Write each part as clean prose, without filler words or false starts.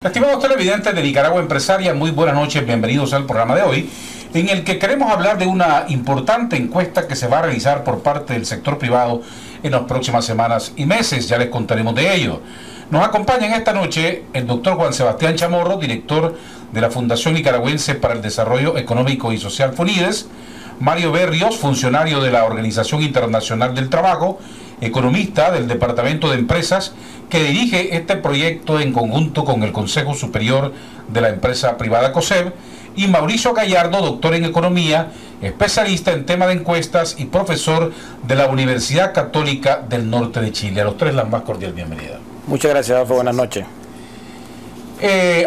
Estimados televidentes de Nicaragua Empresaria, muy buenas noches, bienvenidos al programa de hoy, en el que queremos hablar de una importante encuesta que se va a realizar por parte del sector privado en las próximas semanas y meses. Ya les contaremos de ello. Nos acompaña en esta noche el doctor Juan Sebastián Chamorro, director de la Fundación Nicaragüense para el Desarrollo Económico y Social FUNIDES, Mario Berrios, funcionario de la Organización Internacional del Trabajo, economista del Departamento de Empresas, que dirige este proyecto en conjunto con el Consejo Superior de la Empresa Privada COSEB, y Mauricio Gallardo, doctor en Economía, especialista en tema de encuestas y profesor de la Universidad Católica del Norte de Chile. A los tres la más cordial bienvenida. Muchas gracias, Adolfo. Buenas noches.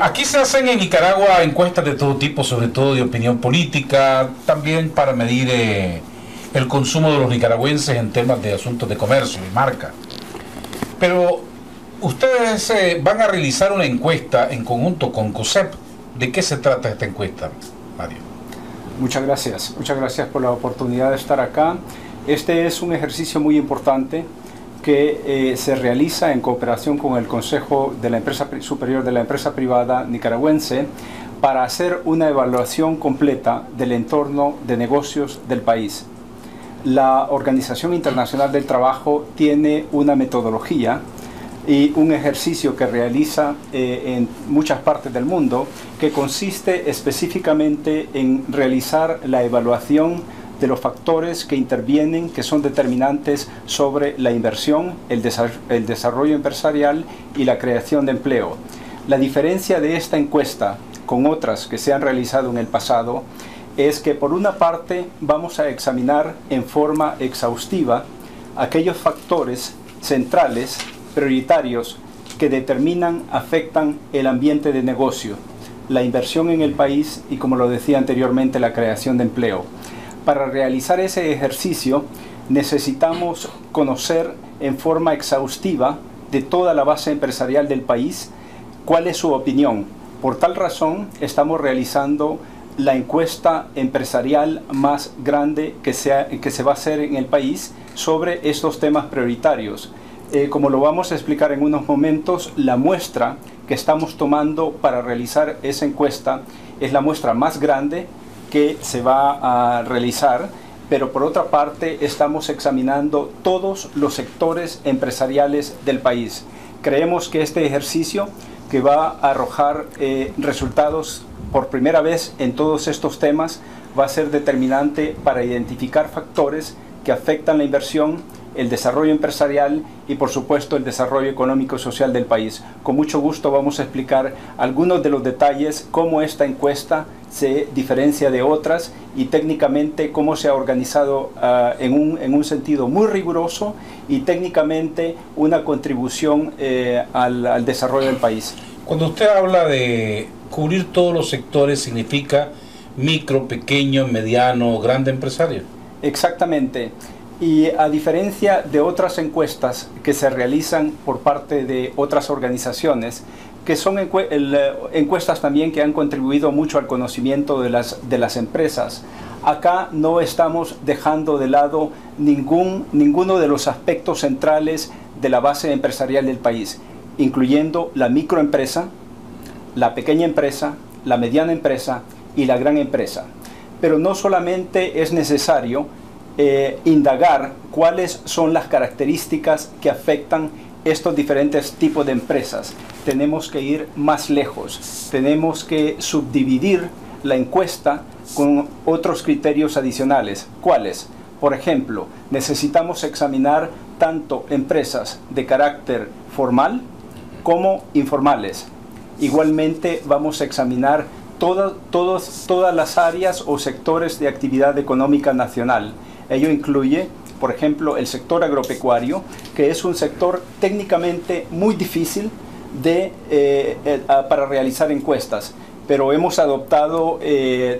Aquí se hacen en Nicaragua encuestas de todo tipo, sobre todo de opinión política, también para medir el consumo de los nicaragüenses en temas de asuntos de comercio y marca. Pero ustedes van a realizar una encuesta en conjunto con COSEB. ¿De qué se trata esta encuesta, Mario? Muchas gracias por la oportunidad de estar acá. Este es un ejercicio muy importante que se realiza en cooperación con el Consejo de la Empresa Superior de la Empresa Privada Nicaragüense para hacer una evaluación completa del entorno de negocios del país. La Organización Internacional del Trabajo tiene una metodología y un ejercicio que realiza en muchas partes del mundo, que consiste específicamente en realizar la evaluación de los factores que intervienen, que son determinantes sobre la inversión, el desarrollo empresarial y la creación de empleo. La diferencia de esta encuesta con otras que se han realizado en el pasado es que, por una parte, vamos a examinar en forma exhaustiva aquellos factores centrales, prioritarios, que afectan el ambiente de negocio, la inversión en el país y, como lo decía anteriormente, la creación de empleo. Para realizar ese ejercicio necesitamos conocer en forma exhaustiva de toda la base empresarial del país cuál es su opinión. Por tal razón estamos realizando la encuesta empresarial más grande que se va a hacer en el país sobre estos temas prioritarios. Como lo vamos a explicar en unos momentos, la muestra que estamos tomando para realizar esa encuesta es la muestra más grande que se va a realizar, pero por otra parte estamos examinando todos los sectores empresariales del país. Creemos que este ejercicio, que va a arrojar resultados por primera vez en todos estos temas, va a ser determinante para identificar factores que afectan la inversión, el desarrollo empresarial y, por supuesto, el desarrollo económico y social del país. Con mucho gusto vamos a explicar algunos de los detalles, cómo esta encuesta se diferencia de otras y técnicamente cómo se ha organizado en un sentido muy riguroso y técnicamente una contribución al desarrollo del país. Cuando usted habla de cubrir todos los sectores, ¿significa micro, pequeño, mediano, grande empresario? Exactamente. Y a diferencia de otras encuestas que se realizan por parte de otras organizaciones, que son encuestas también que han contribuido mucho al conocimiento de las empresas, acá no estamos dejando de lado ninguno de los aspectos centrales de la base empresarial del país, incluyendo la microempresa, la pequeña empresa, la mediana empresa y la gran empresa. Pero no solamente es necesario indagar cuáles son las características que afectan estos diferentes tipos de empresas. Tenemos que ir más lejos, tenemos que subdividir la encuesta con otros criterios adicionales. ¿Cuáles? Por ejemplo, necesitamos examinar tanto empresas de carácter formal como informales. Igualmente vamos a examinar todas las áreas o sectores de actividad económica nacional. Ello incluye, por ejemplo, el sector agropecuario, que es un sector técnicamente muy difícil para realizar encuestas, pero hemos adoptado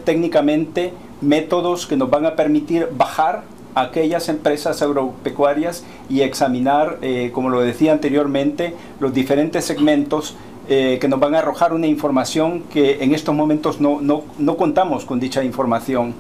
técnicamente métodos que nos van a permitir bajar a aquellas empresas agropecuarias y examinar, como lo decía anteriormente, los diferentes segmentos que nos van a arrojar una información que en estos momentos no contamos con dicha información.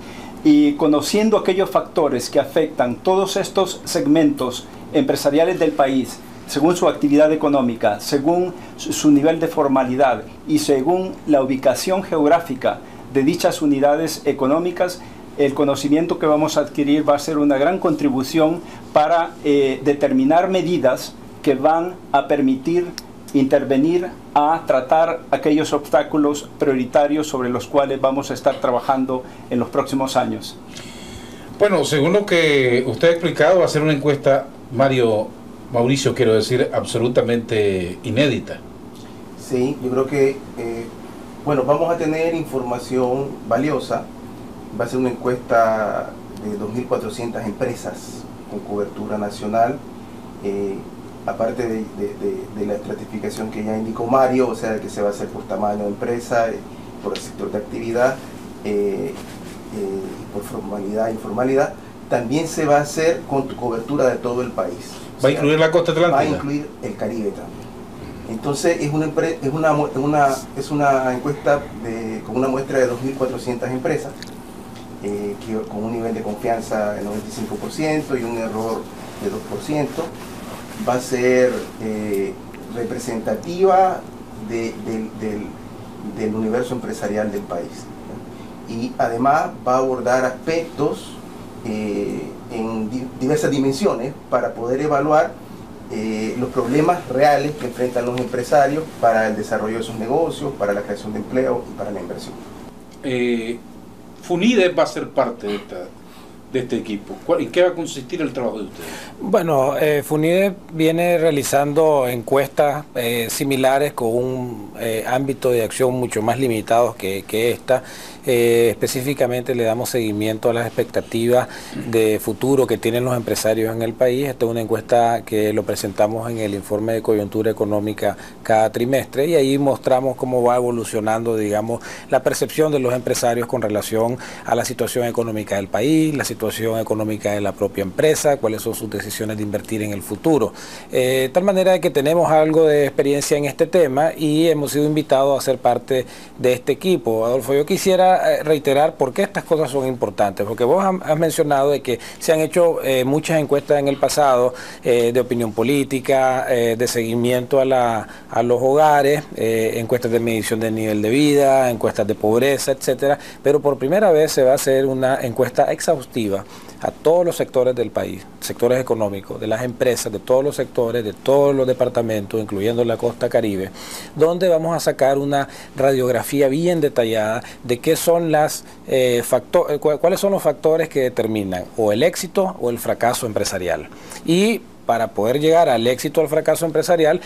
Y conociendo aquellos factores que afectan todos estos segmentos empresariales del país según su actividad económica, según su nivel de formalidad y según la ubicación geográfica de dichas unidades económicas, el conocimiento que vamos a adquirir va a ser una gran contribución para determinar medidas que van a permitir intervenir a tratar aquellos obstáculos prioritarios sobre los cuales vamos a estar trabajando en los próximos años. Bueno, según lo que usted ha explicado, va a ser una encuesta, Mauricio, quiero decir, absolutamente inédita. Sí, yo creo que, bueno, vamos a tener información valiosa. Va a ser una encuesta de 2.400 empresas con cobertura nacional, aparte de la estratificación que ya indicó Mario, o sea, que se va a hacer por tamaño de empresa, por el sector de actividad, por formalidad e informalidad. También se va a hacer con cobertura de todo el país. ¿Va a incluir la costa atlántica? Va a incluir el Caribe también. Entonces es una encuesta con una muestra de 2.400 empresas, con un nivel de confianza de 95% y un error de 2%. Va a ser representativa del universo empresarial del país, ¿no? Y además va a abordar aspectos en diversas dimensiones para poder evaluar los problemas reales que enfrentan los empresarios para el desarrollo de sus negocios, para la creación de empleo y para la inversión. FUNIDE va a ser parte de este equipo. ¿En qué va a consistir el trabajo de ustedes? Bueno, FUNIDE viene realizando encuestas similares con un ámbito de acción mucho más limitado que esta. Específicamente le damos seguimiento a las expectativas de futuro que tienen los empresarios en el país. Esta es una encuesta que lo presentamos en el informe de coyuntura económica cada trimestre y ahí mostramos cómo va evolucionando, digamos, la percepción de los empresarios con relación a la situación económica del país, la situación económica de la propia empresa, cuáles son sus decisiones de invertir en el futuro. Tal manera que tenemos algo de experiencia en este tema y hemos sido invitados a ser parte de este equipo. Adolfo, yo quisiera reiterar por qué estas cosas son importantes, porque vos has mencionado de que se han hecho muchas encuestas en el pasado de opinión política, de seguimiento a los hogares, encuestas de medición del nivel de vida, encuestas de pobreza, etcétera, pero por primera vez se va a hacer una encuesta exhaustiva a todos los sectores del país, sectores económicos, de las empresas, de todos los sectores, de todos los departamentos, incluyendo la costa Caribe, donde vamos a sacar una radiografía bien detallada de qué son cuáles son los factores que determinan o el éxito o el fracaso empresarial. Y para poder llegar al éxito o al fracaso empresarial,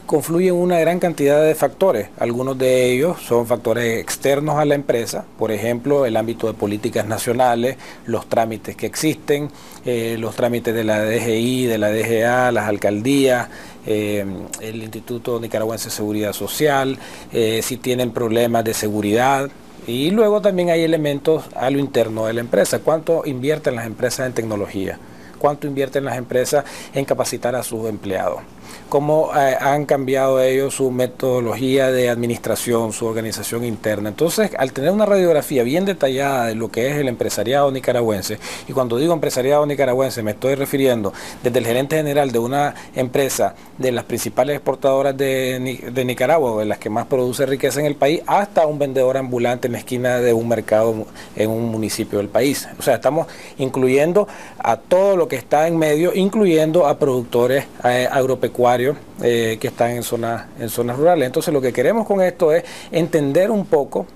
confluyen una gran cantidad de factores. Algunos de ellos son factores externos a la empresa, por ejemplo, el ámbito de políticas nacionales, los trámites que existen, los trámites de la DGI, de la DGA, las alcaldías, el Instituto Nicaragüense de Seguridad Social, si tienen problemas de seguridad. Y luego también hay elementos a lo interno de la empresa. ¿Cuánto invierten las empresas en tecnología? ¿Cuánto invierten las empresas en capacitar a sus empleados? ¿Cómo han cambiado ellos su metodología de administración, su organización interna? Entonces, al tener una radiografía bien detallada de lo que es el empresariado nicaragüense, y cuando digo empresariado nicaragüense me estoy refiriendo desde el gerente general de una empresa de las principales exportadoras de Nicaragua, o de las que más produce riqueza en el país, hasta un vendedor ambulante en la esquina de un mercado en un municipio del país. O sea, estamos incluyendo a todo lo que está en medio, incluyendo a productores agropecuarios que están en zonas rurales. Entonces lo que queremos con esto es entender un poco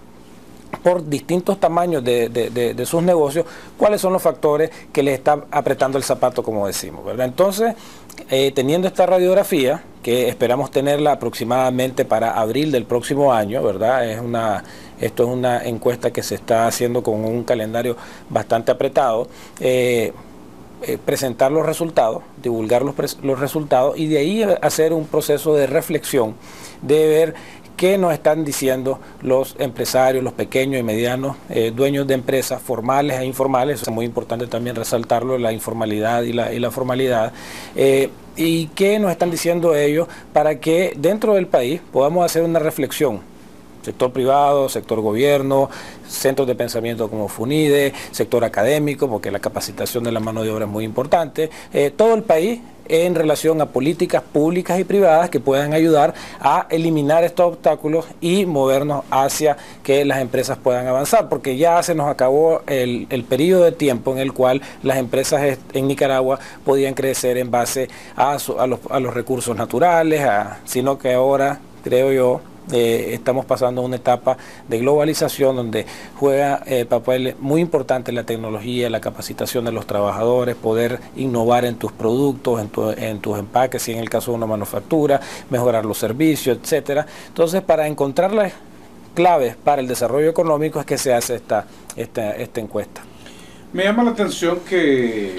por distintos tamaños de sus negocios cuáles son los factores que les están apretando el zapato, como decimos, ¿verdad? Entonces, teniendo esta radiografía, que esperamos tenerla aproximadamente para abril del próximo año, ¿verdad? Esto es una encuesta que se está haciendo con un calendario bastante apretado. Presentar los resultados, divulgar los resultados y de ahí hacer un proceso de reflexión, de ver qué nos están diciendo los empresarios, los pequeños y medianos dueños de empresas formales e informales. Es muy importante también resaltarlo, la informalidad y la formalidad. Y qué nos están diciendo ellos para que dentro del país podamos hacer una reflexión sector privado, sector gobierno, centros de pensamiento como FUNIDE, sector académico, porque la capacitación de la mano de obra es muy importante, todo el país en relación a políticas públicas y privadas que puedan ayudar a eliminar estos obstáculos y movernos hacia que las empresas puedan avanzar, porque ya se nos acabó el periodo de tiempo en el cual las empresas en Nicaragua podían crecer en base a los recursos naturales, sino que ahora, creo yo, estamos pasando una etapa de globalización donde juega papel muy importante la tecnología, la capacitación de los trabajadores, poder innovar en tus productos, en tus empaques, si en el caso de una manufactura, mejorar los servicios, etcétera. Entonces, para encontrar las claves para el desarrollo económico es que se hace esta encuesta. Me llama la atención que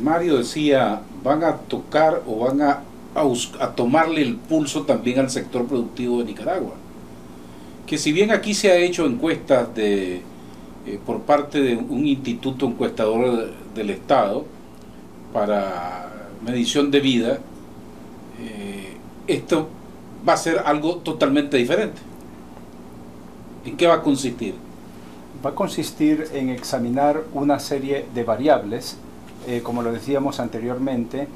Mario decía, van a tocar o van a tomarle el pulso también al sector productivo de Nicaragua, que si bien aquí se ha hecho encuestas por parte de un instituto encuestador del Estado para medición de vida, esto va a ser algo totalmente diferente. ¿En qué va a consistir? Va a consistir en examinar una serie de variables, como lo decíamos anteriormente,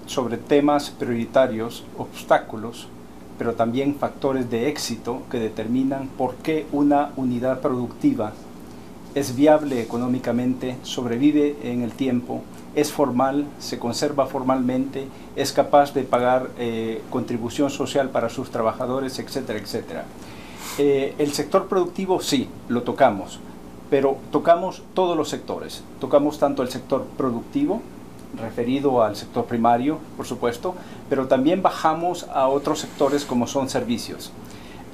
sobre temas prioritarios, obstáculos, pero también factores de éxito que determinan por qué una unidad productiva es viable económicamente, sobrevive en el tiempo, es formal, se conserva formalmente, es capaz de pagar contribución social para sus trabajadores, etcétera, etcétera. El sector productivo sí, lo tocamos, pero tocamos todos los sectores. Tocamos tanto el sector productivo, referido al sector primario, por supuesto, pero también bajamos a otros sectores como son servicios.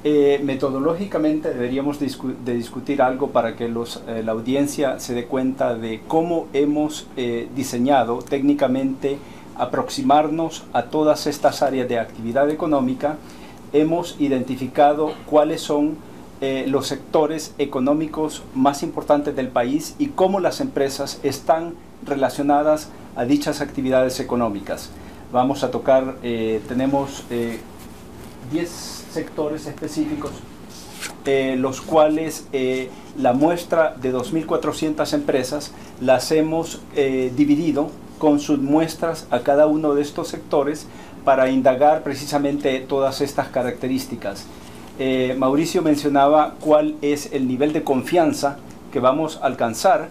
Metodológicamente deberíamos de discutir algo para que la audiencia se dé cuenta de cómo hemos diseñado técnicamente aproximarnos a todas estas áreas de actividad económica. Hemos identificado cuáles son los sectores económicos más importantes del país y cómo las empresas están relacionadas a dichas actividades económicas. Vamos a tocar, tenemos 10 sectores específicos, los cuales la muestra de 2.400 empresas las hemos dividido con submuestras a cada uno de estos sectores para indagar precisamente todas estas características. Mauricio mencionaba cuál es el nivel de confianza que vamos a alcanzar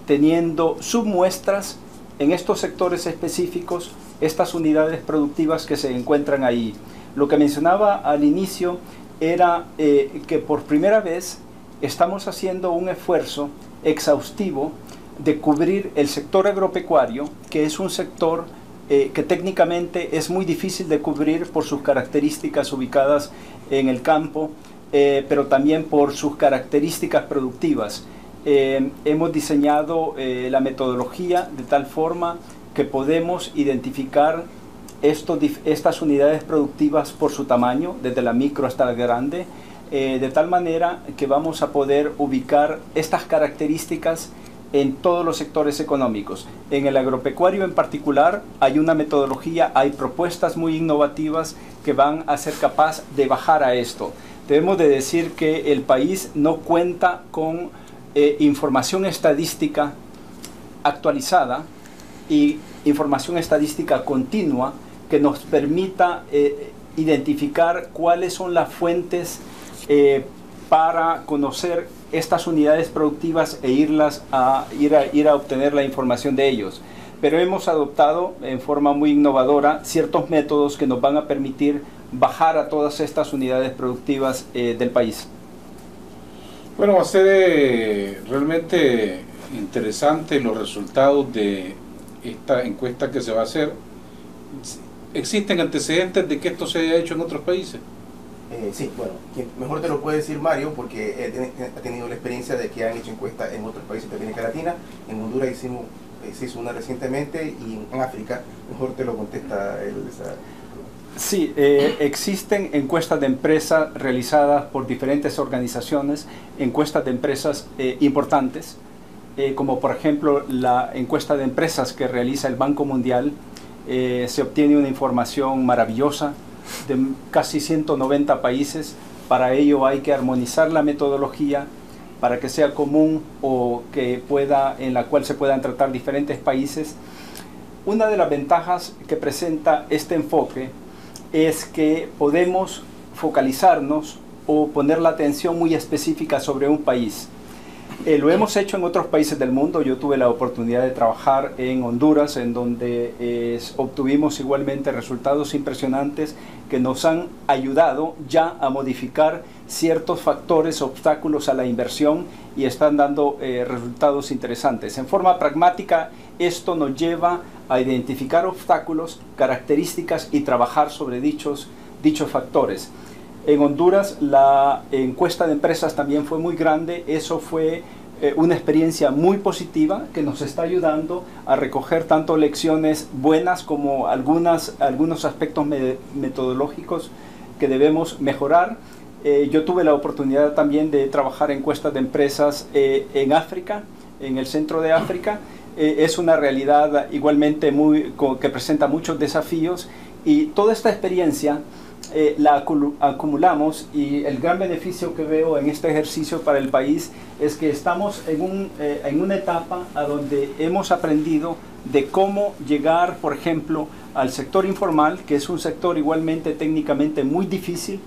teniendo submuestras en estos sectores específicos, estas unidades productivas que se encuentran ahí. Lo que mencionaba al inicio era que por primera vez estamos haciendo un esfuerzo exhaustivo de cubrir el sector agropecuario, que es un sector que técnicamente es muy difícil de cubrir por sus características ubicadas en el campo, pero también por sus características productivas. Hemos diseñado la metodología de tal forma que podemos identificar estas unidades productivas por su tamaño, desde la micro hasta la grande, de tal manera que vamos a poder ubicar estas características en todos los sectores económicos. En el agropecuario en particular hay una metodología, hay propuestas muy innovativas que van a ser capaz de bajar a esto. Debemos de decir que el país no cuenta con información estadística actualizada y información estadística continua que nos permita identificar cuáles son las fuentes para conocer estas unidades productivas e ir a obtener la información de ellos. Pero hemos adoptado en forma muy innovadora ciertos métodos que nos van a permitir bajar a todas estas unidades productivas del país. Bueno, va a ser realmente interesante los resultados de esta encuesta que se va a hacer. ¿Existen antecedentes de que esto se haya hecho en otros países? Sí, bueno, mejor te lo puede decir Mario, porque ha tenido la experiencia de que han hecho encuestas en otros países de América Latina. En Honduras se hizo una recientemente, y en África. Mejor te lo contesta él. Sí, existen encuestas de empresas realizadas por diferentes organizaciones, encuestas de empresas importantes, como por ejemplo la encuesta de empresas que realiza el Banco Mundial. Se obtiene una información maravillosa de casi 190 países Para ello hay que armonizar la metodología para que sea común o en la cual se puedan tratar diferentes países. Una de las ventajas que presenta este enfoque es que podemos focalizarnos o poner la atención muy específica sobre un país. Lo hemos hecho en otros países del mundo. Yo tuve la oportunidad de trabajar en Honduras, en donde obtuvimos igualmente resultados impresionantes que nos han ayudado ya a modificar ciertos factores, obstáculos a la inversión, y están dando resultados interesantes. En forma pragmática, esto nos lleva a identificar obstáculos, características y trabajar sobre dichos factores. En Honduras la encuesta de empresas también fue muy grande. Eso fue una experiencia muy positiva que nos está ayudando a recoger tanto lecciones buenas como algunos aspectos metodológicos que debemos mejorar. Yo tuve la oportunidad también de trabajar en encuestas de empresas en África, en el centro de África. Es una realidad igualmente que presenta muchos desafíos, y toda esta experiencia la acumulamos, y el gran beneficio que veo en este ejercicio para el país es que estamos en una etapa a donde hemos aprendido de cómo llegar, por ejemplo, al sector informal, que es un sector igualmente técnicamente muy difícil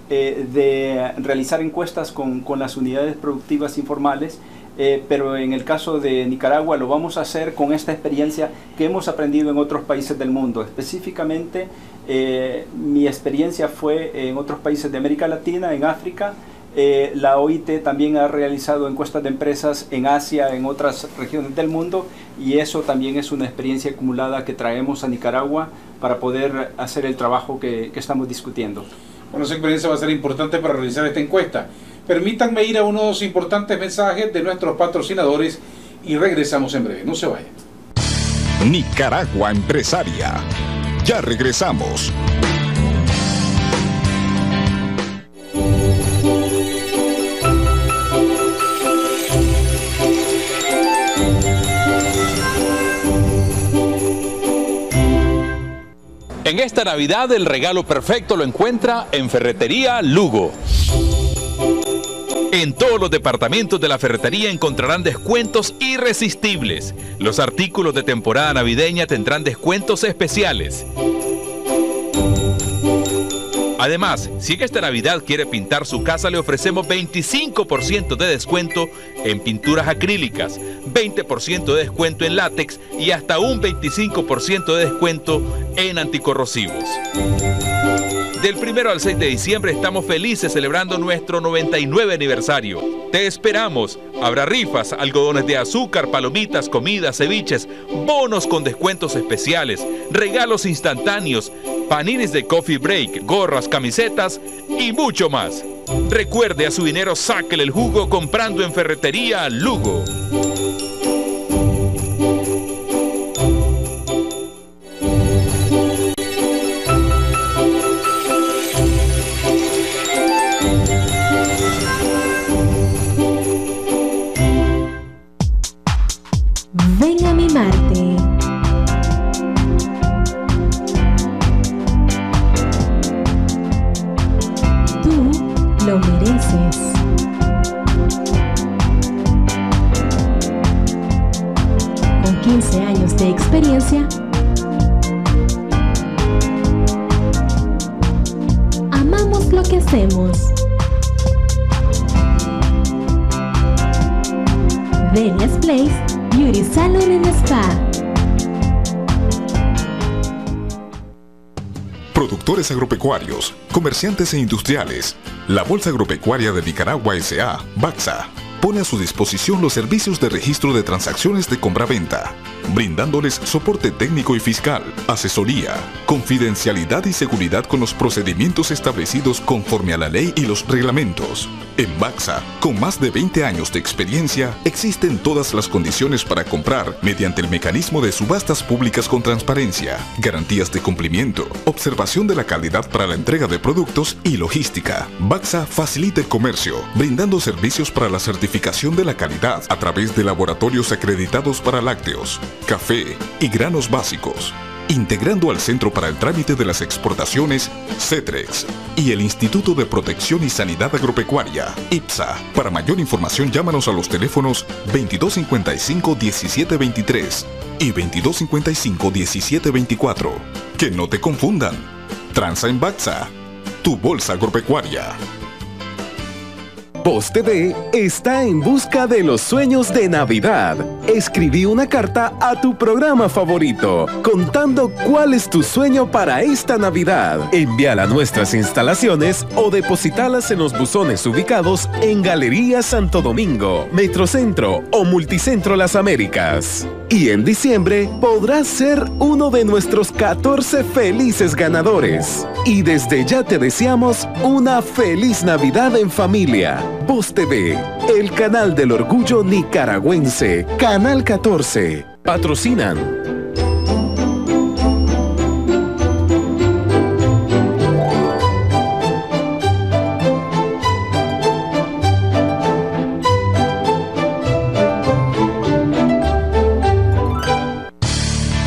de realizar encuestas con las unidades productivas informales. Pero en el caso de Nicaragua lo vamos a hacer con esta experiencia que hemos aprendido en otros países del mundo. Específicamente, mi experiencia fue en otros países de América Latina, en África. La OIT también ha realizado encuestas de empresas en Asia, en otras regiones del mundo, y eso también es una experiencia acumulada que traemos a Nicaragua para poder hacer el trabajo que estamos discutiendo. Bueno, esa experiencia va a ser importante para realizar esta encuesta. Permítanme ir a unos importantes mensajes de nuestros patrocinadores y regresamos en breve. No se vayan. Nicaragua Empresaria. Ya regresamos. En esta Navidad el regalo perfecto lo encuentra en Ferretería Lugo. En todos los departamentos de la ferretería encontrarán descuentos irresistibles. Los artículos de temporada navideña tendrán descuentos especiales. Además, si en esta Navidad quiere pintar su casa, le ofrecemos 25% de descuento en pinturas acrílicas, 20% de descuento en látex y hasta un 25% de descuento en anticorrosivos. Del 1 al 6 de diciembre estamos felices celebrando nuestro 99 aniversario. Te esperamos. Habrá rifas, algodones de azúcar, palomitas, comidas, ceviches, bonos con descuentos especiales, regalos instantáneos, paninis de coffee break, gorras, camisetas y mucho más. Recuerde, a su dinero sáquele el jugo comprando en Ferretería Lugo. Ven a mimarte. Tú lo mereces. Con 15 años de experiencia, amamos lo que hacemos. Delia's Place Beauty Salon and Spa. Productores agropecuarios, comerciantes e industriales. La Bolsa Agropecuaria de Nicaragua S.A., BACSA, pone a su disposición los servicios de registro de transacciones de compra-venta, brindándoles soporte técnico y fiscal, asesoría, confidencialidad y seguridad con los procedimientos establecidos conforme a la ley y los reglamentos. En BACSA, con más de 20 años de experiencia, existen todas las condiciones para comprar mediante el mecanismo de subastas públicas con transparencia, garantías de cumplimiento, observación de la calidad para la entrega de productos y logística. BACSA facilita el comercio, brindando servicios para la certificación de la calidad a través de laboratorios acreditados para lácteos, café y granos básicos. integrando al Centro para el Trámite de las Exportaciones, CETREX, y el Instituto de Protección y Sanidad Agropecuaria, IPSA. Para mayor información, llámanos a los teléfonos 2255-1723 y 2255-1724. Que no te confundan. Transa en Baxa, tu bolsa agropecuaria. Voz TV está en busca de los sueños de Navidad. Escribí una carta a tu programa favorito, contando cuál es tu sueño para esta Navidad. Envíala a nuestras instalaciones o depositalas en los buzones ubicados en Galería Santo Domingo, Metrocentro o Multicentro Las Américas. Y en diciembre podrás ser uno de nuestros 14 felices ganadores. Y desde ya te deseamos una feliz Navidad en familia. Voz TV, el canal del orgullo nicaragüense, Canal 14, patrocinan.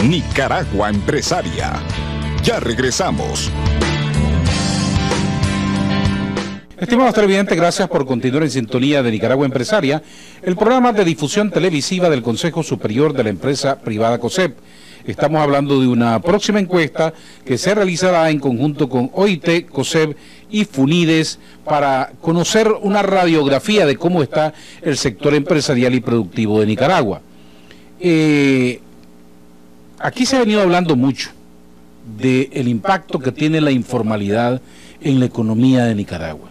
Nicaragua Empresaria. Ya regresamos. Estimados televidentes, gracias por continuar en sintonía de Nicaragua Empresaria, el programa de difusión televisiva del Consejo Superior de la Empresa Privada COSEP. Estamos hablando de una próxima encuesta que se realizará en conjunto con OIT, COSEP y FUNIDES para conocer una radiografía de cómo está el sector empresarial y productivo de Nicaragua. Aquí se ha venido hablando mucho del impacto que tiene la informalidad en la economía de Nicaragua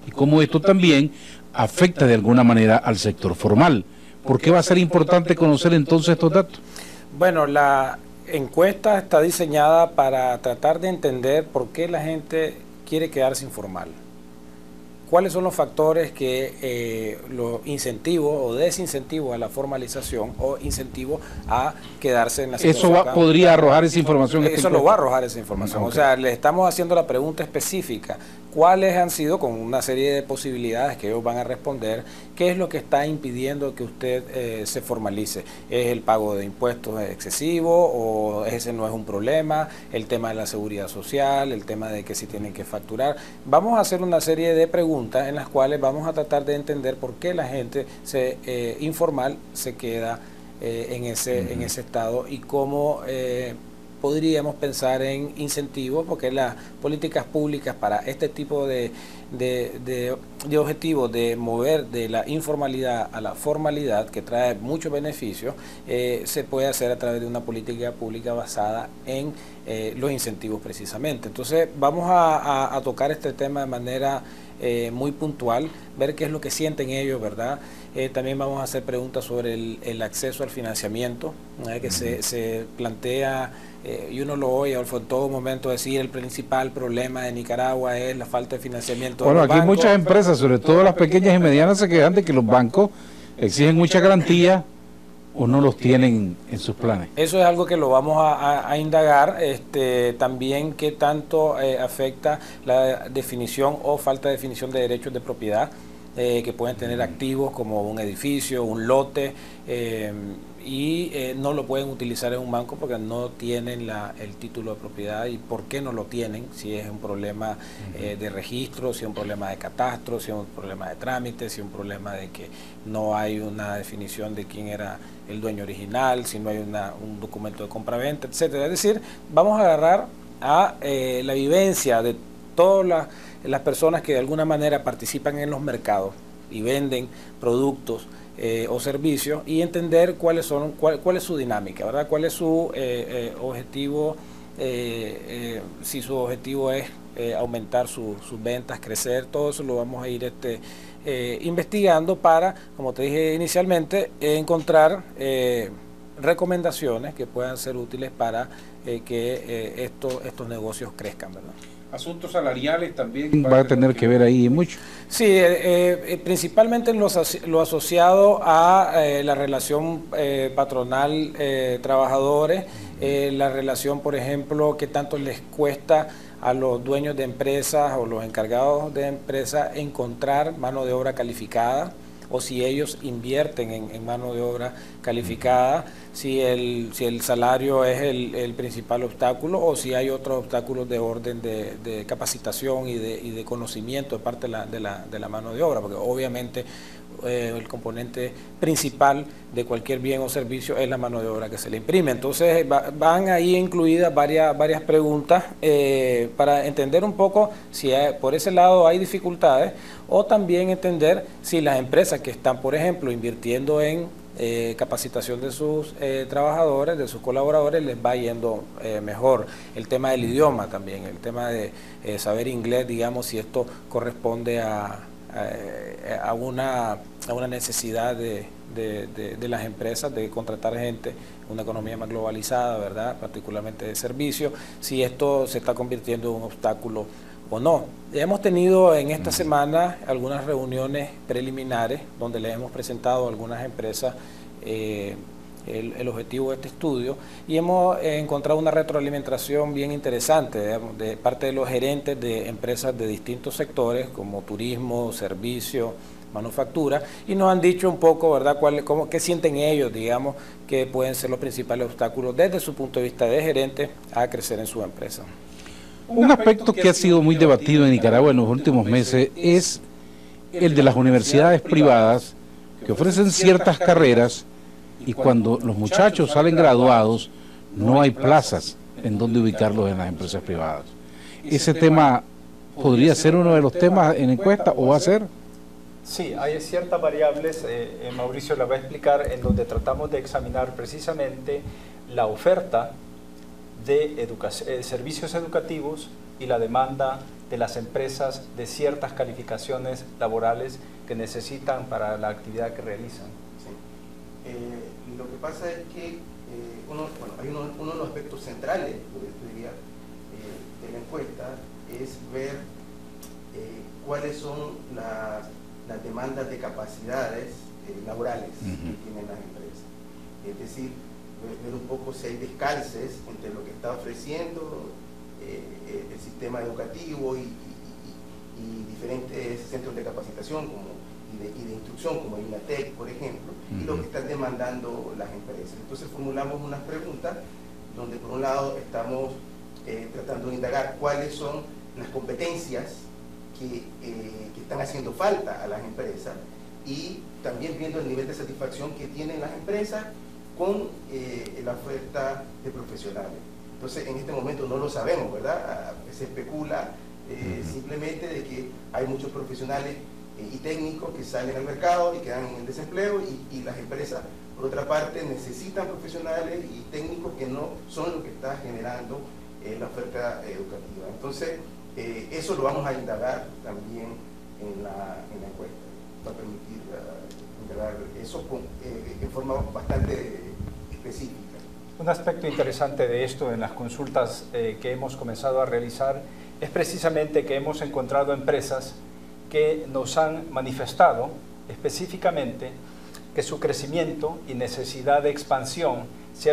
y cómo esto también afecta de alguna manera al sector formal. ¿Por qué va a ser importante conocer entonces estos datos? Bueno, la encuesta está diseñada para tratar de entender por qué la gente quiere quedarse informal. ¿Cuáles son los factores que los incentivos o desincentivos a la formalización o incentivos a quedarse en la situación? ¿Eso podría arrojar esa información? Eso lo va a arrojar esa información. Okay. O sea, le estamos haciendo la pregunta específica. ¿Cuáles han sido, con una serie de posibilidades que ellos van a responder, qué es lo que está impidiendo que usted se formalice? ¿Es el pago de impuestos excesivo o ese no es un problema? ¿El tema de la seguridad social? ¿El tema de que si tienen que facturar? Vamos a hacer una serie de preguntas en las cuales vamos a tratar de entender por qué la gente informal se queda en ese estado y cómo podríamos pensar en incentivos, porque las políticas públicas para este tipo de objetivos de mover de la informalidad a la formalidad, que trae muchos beneficios, se puede hacer a través de una política pública basada en los incentivos precisamente. Entonces vamos a tocar este tema de manera muy puntual, ver qué es lo que sienten ellos, ¿verdad? También vamos a hacer preguntas sobre el acceso al financiamiento, que se plantea, y uno lo oye, Adolfo, en todo momento decir el principal problema de Nicaragua es la falta de financiamiento. Bueno, aquí muchas empresas, sobre todo las pequeñas y medianas, se quejan de que los bancos exigen mucha garantía o no los tienen en sus planes. Eso es algo que lo vamos a indagar, también qué tanto afecta la definición o falta de definición de derechos de propiedad que pueden tener activos como un edificio, un lote, y no lo pueden utilizar en un banco porque no tienen el título de propiedad. ¿Y por qué no lo tienen? Si es un problema de registro, si es un problema de catastro, si es un problema de trámite, si es un problema de que no hay una definición de quién era el dueño original, si no hay un documento de compraventa, etcétera. Es decir, vamos a agarrar a la vivencia de todas las personas que de alguna manera participan en los mercados y venden productos o servicios, y entender cuál es su dinámica, ¿verdad? Cuál es su objetivo, si su objetivo es aumentar sus ventas, crecer. Todo eso lo vamos a ir investigando para, como te dije inicialmente, encontrar recomendaciones que puedan ser útiles para que estos negocios crezcan, ¿verdad? Asuntos salariales también va a tener que ver ahí mucho. Sí, principalmente en lo asociado a la relación patronal-trabajadores, la relación, por ejemplo, que tanto les cuesta a los dueños de empresas o los encargados de empresas encontrar mano de obra calificada. o si ellos invierten en mano de obra calificada, si el salario es el principal obstáculo o si hay otros obstáculos de orden de capacitación y de conocimiento de parte de la mano de obra, porque obviamente el componente principal de cualquier bien o servicio es la mano de obra que se le imprime. Entonces van ahí incluidas varias preguntas para entender un poco si por ese lado hay dificultades, o también entender si las empresas que están, por ejemplo, invirtiendo en capacitación de sus trabajadores, de sus colaboradores, les va yendo mejor. El tema del idioma también, el tema de saber inglés, digamos, si esto corresponde a una necesidad de las empresas de contratar gente, una economía más globalizada, ¿verdad?, particularmente de servicio, si esto se está convirtiendo en un obstáculo o no. Hemos tenido en esta semana algunas reuniones preliminares donde les hemos presentado a algunas empresas el objetivo de este estudio, y hemos encontrado una retroalimentación bien interesante, digamos, de parte de los gerentes de empresas de distintos sectores como turismo, servicio, manufactura, y nos han dicho un poco, ¿verdad?, qué sienten ellos, digamos, que pueden ser los principales obstáculos desde su punto de vista de gerente a crecer en su empresa. Un aspecto que ha sido muy debatido en Nicaragua en los últimos meses es el de las universidades privadas que ofrecen ciertas carreras, y cuando los muchachos salen graduados no hay plazas en donde ubicarlos en las empresas privadas. ¿Ese tema podría ser uno de los temas en encuesta o va a ser? Sí, hay ciertas variables, Mauricio la va a explicar, en donde tratamos de examinar precisamente la oferta de servicios educativos y la demanda de las empresas de ciertas calificaciones laborales que necesitan para la actividad que realizan. Sí. Lo que pasa es que hay uno de los aspectos centrales, yo diría, de la encuesta es ver cuáles son las demandas de capacidades laborales que tienen las empresas. Es decir, ver un poco si hay descalces entre lo que está ofreciendo el sistema educativo y diferentes centros de capacitación y de instrucción, como INATEC, por ejemplo, y lo que están demandando las empresas. Entonces formulamos unas preguntas donde por un lado estamos tratando de indagar cuáles son las competencias que están haciendo falta a las empresas, y también viendo el nivel de satisfacción que tienen las empresas con la oferta de profesionales. Entonces en este momento no lo sabemos, ¿verdad? Se especula simplemente de que hay muchos profesionales y técnicos que salen al mercado y quedan en el desempleo, y las empresas, por otra parte, necesitan profesionales y técnicos que no son lo que está generando la oferta educativa. Entonces, eso lo vamos a indagar también en la encuesta, para permitir indagar eso en forma bastante específica. Un aspecto interesante de esto en las consultas que hemos comenzado a realizar es precisamente que hemos encontrado empresas que nos han manifestado específicamente que su crecimiento y necesidad de expansión se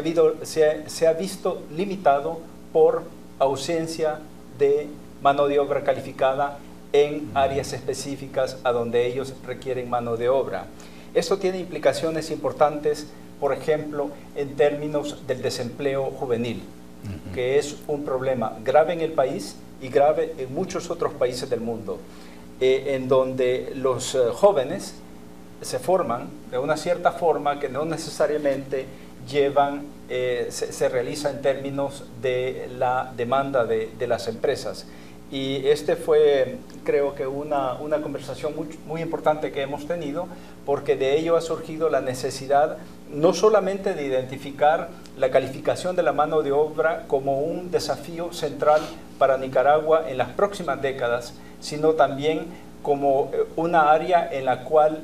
ha visto limitado por ausencia de mano de obra calificada en áreas específicas a donde ellos requieren mano de obra. Esto tiene implicaciones importantes, por ejemplo, en términos del desempleo juvenil, que es un problema grave en el país y grave en muchos otros países del mundo, en donde los jóvenes se forman de una cierta forma que no necesariamente se realiza en términos de la demanda de las empresas. Y este fue, creo que, una conversación muy importante que hemos tenido, porque de ello ha surgido la necesidad no solamente de identificar la calificación de la mano de obra como un desafío central para Nicaragua en las próximas décadas, sino también como una área en la cual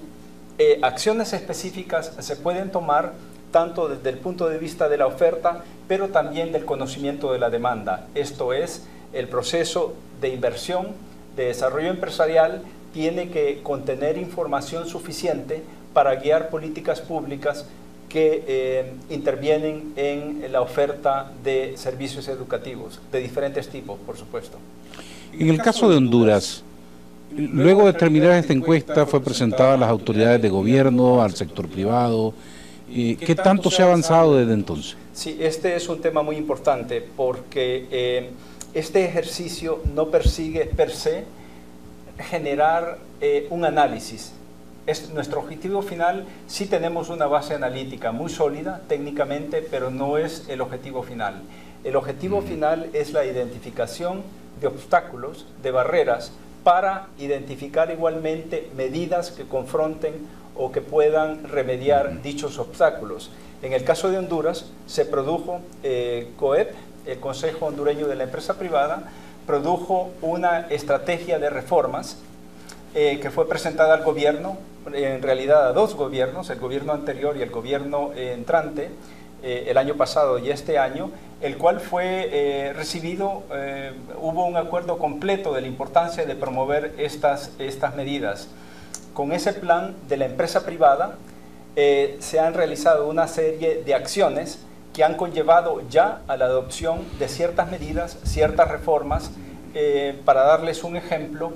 acciones específicas se pueden tomar tanto desde el punto de vista de la oferta, pero también del conocimiento de la demanda. Esto es, el proceso de inversión, de desarrollo empresarial, tiene que contener información suficiente para guiar políticas públicas que intervienen en la oferta de servicios educativos, de diferentes tipos, por supuesto. En el caso de Honduras, Luego de terminar esta encuesta fue presentada a las autoridades de gobierno, al sector privado. ¿Qué tanto se ha avanzado desde entonces? Sí, este es un tema muy importante porque este ejercicio no persigue per se generar un análisis. Nuestro objetivo final, sí tenemos una base analítica muy sólida técnicamente, pero no es el objetivo final. El objetivo final es la identificación de obstáculos, de barreras, para identificar igualmente medidas que confronten o que puedan remediar dichos obstáculos. En el caso de Honduras se produjo COEP, el Consejo Hondureño de la Empresa Privada, produjo una estrategia de reformas que fue presentada al gobierno, en realidad a dos gobiernos, el gobierno anterior y el gobierno entrante, el año pasado y este año, el cual fue recibido, hubo un acuerdo completo de la importancia de promover estas medidas. Con ese plan de la empresa privada se han realizado una serie de acciones que han conllevado ya a la adopción de ciertas medidas, ciertas reformas. Para darles un ejemplo,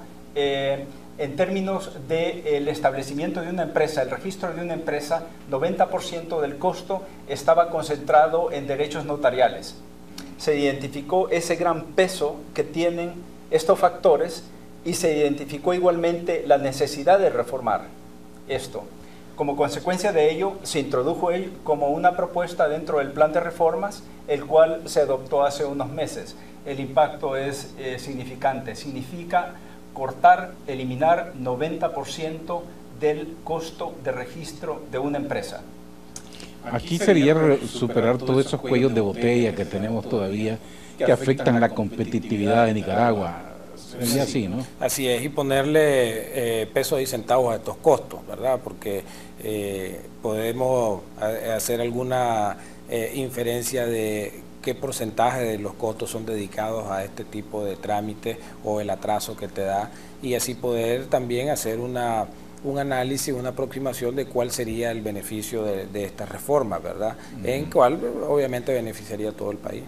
en términos del establecimiento de una empresa, el registro de una empresa, 90% del costo estaba concentrado en derechos notariales. Se identificó ese gran peso que tienen estos factores y se identificó igualmente la necesidad de reformar esto. Como consecuencia de ello, se introdujo como una propuesta dentro del plan de reformas, el cual se adoptó hace unos meses. El impacto es significante, significa cortar, eliminar 90% del costo de registro de una empresa. Aquí sería superar todos esos cuellos de botella que tenemos todavía, que afectan la competitividad de Nicaragua. Sería así, ¿no? Así es, y ponerle pesos y centavos a estos costos, ¿verdad? Porque podemos hacer alguna inferencia de qué porcentaje de los costos son dedicados a este tipo de trámites o el atraso que te da, y así poder también hacer un análisis, una aproximación de cuál sería el beneficio de esta reforma, ¿verdad? En cual obviamente beneficiaría a todo el país.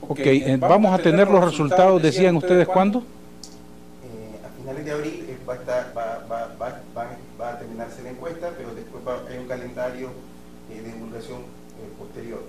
Ok, vamos a tener los resultados, decían ustedes, ¿cuándo? A finales de abril va a terminarse la encuesta, pero después hay un calendario de divulgación posterior.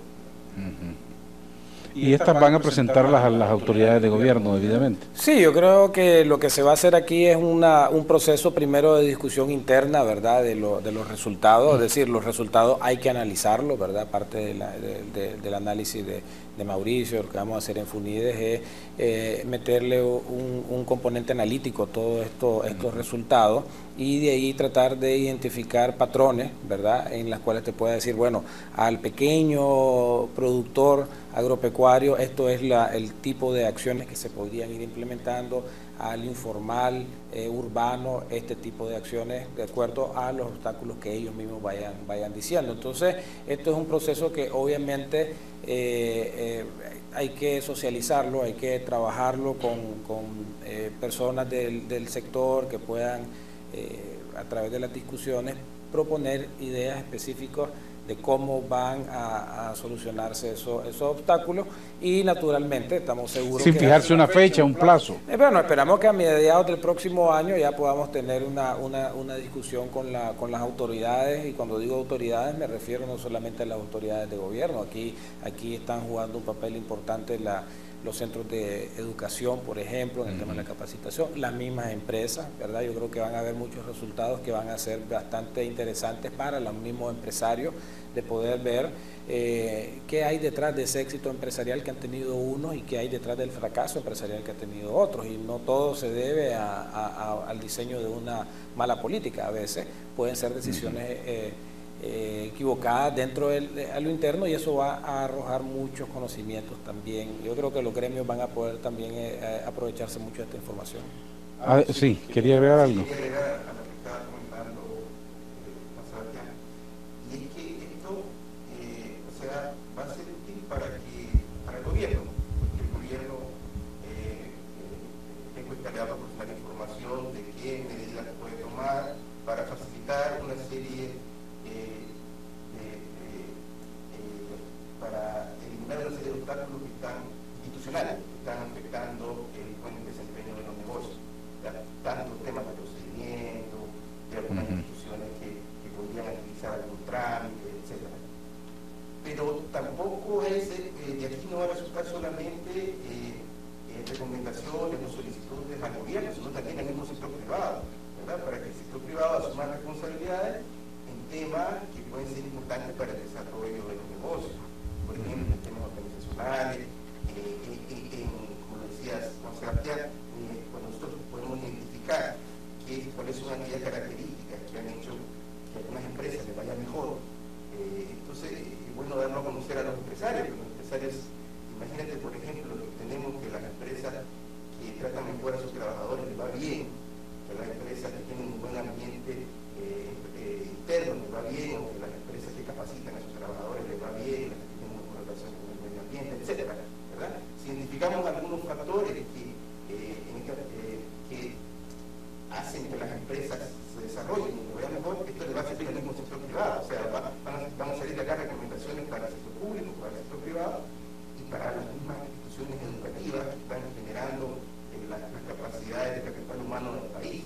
Y estas van a presentarlas a las autoridades de gobierno, debidamente. Sí, yo creo que lo que se va a hacer aquí es un proceso primero de discusión interna, ¿verdad?, de los resultados. Es decir, los resultados hay que analizarlos, ¿verdad? Parte del análisis de Mauricio, lo que vamos a hacer en FUNIDES es meterle un componente analítico a todos estos resultados, y de ahí tratar de identificar patrones, ¿verdad?, en las cuales te pueda decir, bueno, al pequeño productor agropecuario esto es el tipo de acciones que se podrían ir implementando, al informal, urbano, este tipo de acciones de acuerdo a los obstáculos que ellos mismos vayan diciendo. Entonces, esto es un proceso que obviamente hay que socializarlo, hay que trabajarlo con personas del sector que puedan, a través de las discusiones, proponer ideas específicas de cómo van a solucionarse esos obstáculos, y naturalmente estamos seguros sin fijarse una fecha, un plazo. Bueno, esperamos que a mediados del próximo año ya podamos tener una discusión con las autoridades, y cuando digo autoridades me refiero no solamente a las autoridades de gobierno. Aquí están jugando un papel importante los centros de educación, por ejemplo, en el tema de la capacitación, las mismas empresas, ¿verdad? Yo creo que van a haber muchos resultados que van a ser bastante interesantes para los mismos empresarios, de poder ver qué hay detrás de ese éxito empresarial que han tenido unos y qué hay detrás del fracaso empresarial que han tenido otros, y no todo se debe al diseño de una mala política. A veces pueden ser decisiones equivocadas dentro de lo interno, y eso va a arrojar muchos conocimientos también. Yo creo que los gremios van a poder también aprovecharse mucho de esta información. Sí, quería agregar algo. Para facilitar una serie para eliminar una serie de obstáculos que están institucionales, que están afectando el buen desempeño de los negocios. asumir responsabilidades en temas que pueden ser importantes para el desarrollo de los negocios, por ejemplo, en temas organizacionales, como decías, Juan Sebastián, pues nosotros podemos identificar cuáles son aquellas características que han hecho que a algunas empresas les vaya mejor. Entonces, es bueno darlo a conocer a los empresarios, porque los empresarios, imagínate, por ejemplo, que tenemos que las empresas que tratan mejor a sus trabajadores les va bien, que las empresas que tienen un buen ambiente interno les va bien, o que las empresas que capacitan a sus trabajadores les va bien, las que tienen una buena relación con el medio ambiente, etcétera, ¿verdad? Si identificamos algunos factores que hacen que las empresas se desarrollen y que vayan mejor, esto le va a servir al mismo sector privado, o sea, van a salir de acá recomendaciones para el sector público, para el sector privado y para las mismas instituciones educativas que están generando las capacidades de capital humano en el país,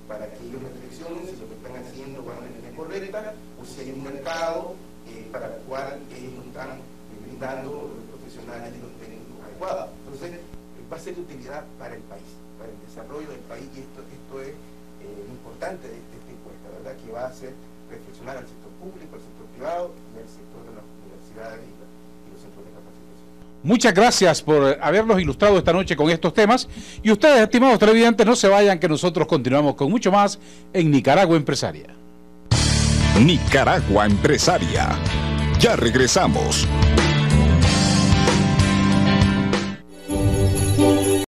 para que ellos reflexionen si lo que están haciendo va en la línea correcta o si hay un mercado para el cual ellos no están brindando los profesionales y los técnicos adecuados. Entonces, va a ser de utilidad para el país, para el desarrollo del país, y esto es lo importante de esta encuesta, ¿verdad? Que va a hacer reflexionar al sector público, al sector privado y al sector de las universidades y los centros de capacitación. Muchas gracias por habernos ilustrado esta noche con estos temas, y ustedes, estimados televidentes, no se vayan, que nosotros continuamos con mucho más en Nicaragua Empresaria. Nicaragua Empresaria. Ya regresamos.